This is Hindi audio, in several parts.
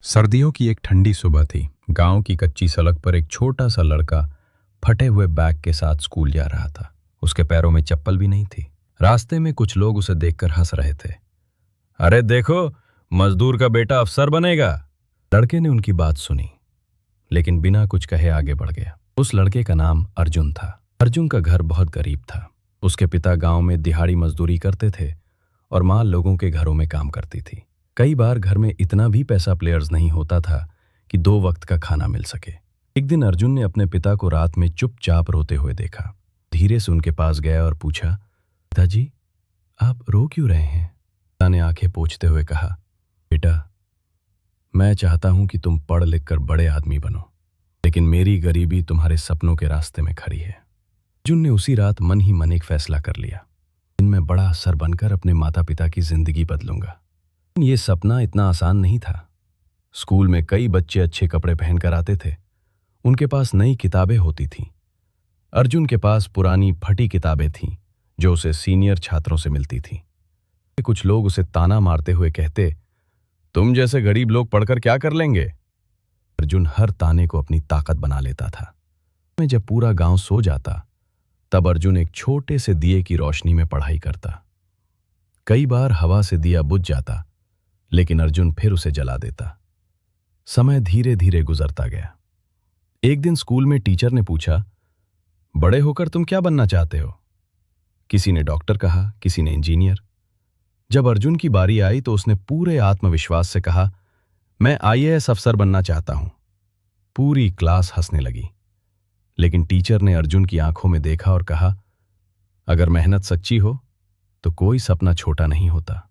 सर्दियों की एक ठंडी सुबह थी। गांव की कच्ची सड़क पर एक छोटा सा लड़का फटे हुए बैग के साथ स्कूल जा रहा था। उसके पैरों में चप्पल भी नहीं थी। रास्ते में कुछ लोग उसे देखकर हंस रहे थे। अरे देखो, मजदूर का बेटा अफसर बनेगा। लड़के ने उनकी बात सुनी, लेकिन बिना कुछ कहे आगे बढ़ गया। उस लड़के का नाम अर्जुन था। अर्जुन का घर बहुत गरीब था। उसके पिता गांव में दिहाड़ी मजदूरी करते थे और माँ लोगों के घरों में काम करती थी। कई बार घर में इतना भी पैसा प्लेयर्स नहीं होता था कि 2 वक्त का खाना मिल सके। एक दिन अर्जुन ने अपने पिता को रात में चुपचाप रोते हुए देखा। धीरे से उनके पास गया और पूछा, पिताजी, आप रो क्यों रहे हैं? पिता ने आंखें पोंछते हुए कहा, बेटा, मैं चाहता हूं कि तुम पढ़ लिख कर बड़े आदमी बनो, लेकिन मेरी गरीबी तुम्हारे सपनों के रास्ते में खड़ी है। अर्जुन ने उसी रात मन ही मन एक फैसला कर लिया, मैं बड़ा अफसर बनकर अपने माता पिता की जिंदगी बदलूंगा। ये सपना इतना आसान नहीं था। स्कूल में कई बच्चे अच्छे कपड़े पहनकर आते थे। उनके पास नई किताबें होती थीं। अर्जुन के पास पुरानी फटी किताबें थीं जो उसे सीनियर छात्रों से मिलती थीं। कुछ लोग उसे ताना मारते हुए कहते, तुम जैसे गरीब लोग पढ़कर क्या कर लेंगे? अर्जुन हर ताने को अपनी ताकत बना लेता था। जब पूरा गांव सो जाता, तब अर्जुन एक छोटे से दिए की रोशनी में पढ़ाई करता। कई बार हवा से दिया बुझ जाता, लेकिन अर्जुन फिर उसे जला देता। समय धीरे धीरे गुजरता गया। एक दिन स्कूल में टीचर ने पूछा, बड़े होकर तुम क्या बनना चाहते हो? किसी ने डॉक्टर कहा, किसी ने इंजीनियर। जब अर्जुन की बारी आई तो उसने पूरे आत्मविश्वास से कहा, मैं आईएएस अफसर बनना चाहता हूं। पूरी क्लास हंसने लगी, लेकिन टीचर ने अर्जुन की आंखों में देखा और कहा, अगर मेहनत सच्ची हो तो कोई सपना छोटा नहीं होता।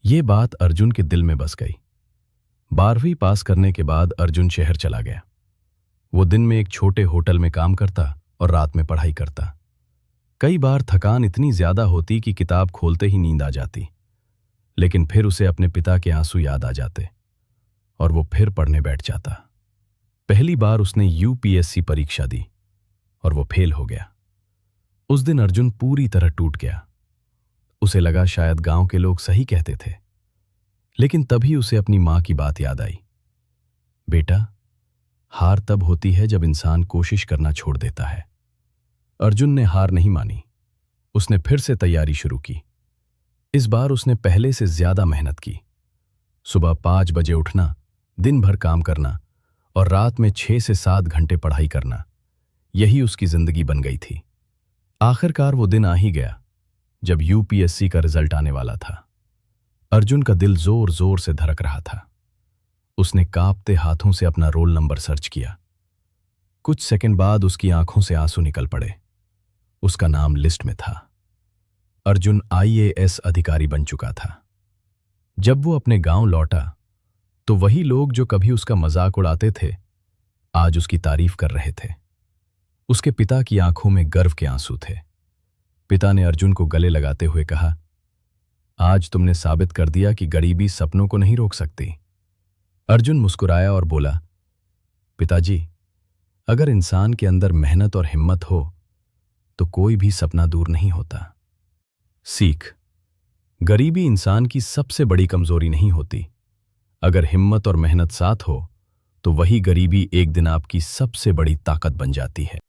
ये बात अर्जुन के दिल में बस गई। 12वीं पास करने के बाद अर्जुन शहर चला गया। वो दिन में एक छोटे होटल में काम करता और रात में पढ़ाई करता। कई बार थकान इतनी ज्यादा होती कि किताब खोलते ही नींद आ जाती, लेकिन फिर उसे अपने पिता के आंसू याद आ जाते और वो फिर पढ़ने बैठ जाता। पहली बार उसने यूपीएससी परीक्षा दी और वो फेल हो गया। उस दिन अर्जुन पूरी तरह टूट गया। उसे लगा शायद गांव के लोग सही कहते थे, लेकिन तभी उसे अपनी मां की बात याद आई। बेटा, हार तब होती है जब इंसान कोशिश करना छोड़ देता है। अर्जुन ने हार नहीं मानी। उसने फिर से तैयारी शुरू की। इस बार उसने पहले से ज्यादा मेहनत की। सुबह 5 बजे उठना, दिन भर काम करना और रात में 6 से 7 घंटे पढ़ाई करना, यही उसकी जिंदगी बन गई थी। आखिरकार वो दिन आ ही गया जब यूपीएससी का रिजल्ट आने वाला था। अर्जुन का दिल जोर जोर से धड़क रहा था। उसने कांपते हाथों से अपना रोल नंबर सर्च किया। कुछ सेकंड बाद उसकी आंखों से आंसू निकल पड़े। उसका नाम लिस्ट में था। अर्जुन आईएएस अधिकारी बन चुका था। जब वो अपने गांव लौटा तो वही लोग जो कभी उसका मजाक उड़ाते थे, आज उसकी तारीफ कर रहे थे। उसके पिता की आंखों में गर्व के आंसू थे। पिता ने अर्जुन को गले लगाते हुए कहा, आज तुमने साबित कर दिया कि गरीबी सपनों को नहीं रोक सकती। अर्जुन मुस्कुराया और बोला, पिताजी, अगर इंसान के अंदर मेहनत और हिम्मत हो तो कोई भी सपना दूर नहीं होता। सीख: गरीबी इंसान की सबसे बड़ी कमजोरी नहीं होती। अगर हिम्मत और मेहनत साथ हो तो वही गरीबी एक दिन आपकी सबसे बड़ी ताकत बन जाती है।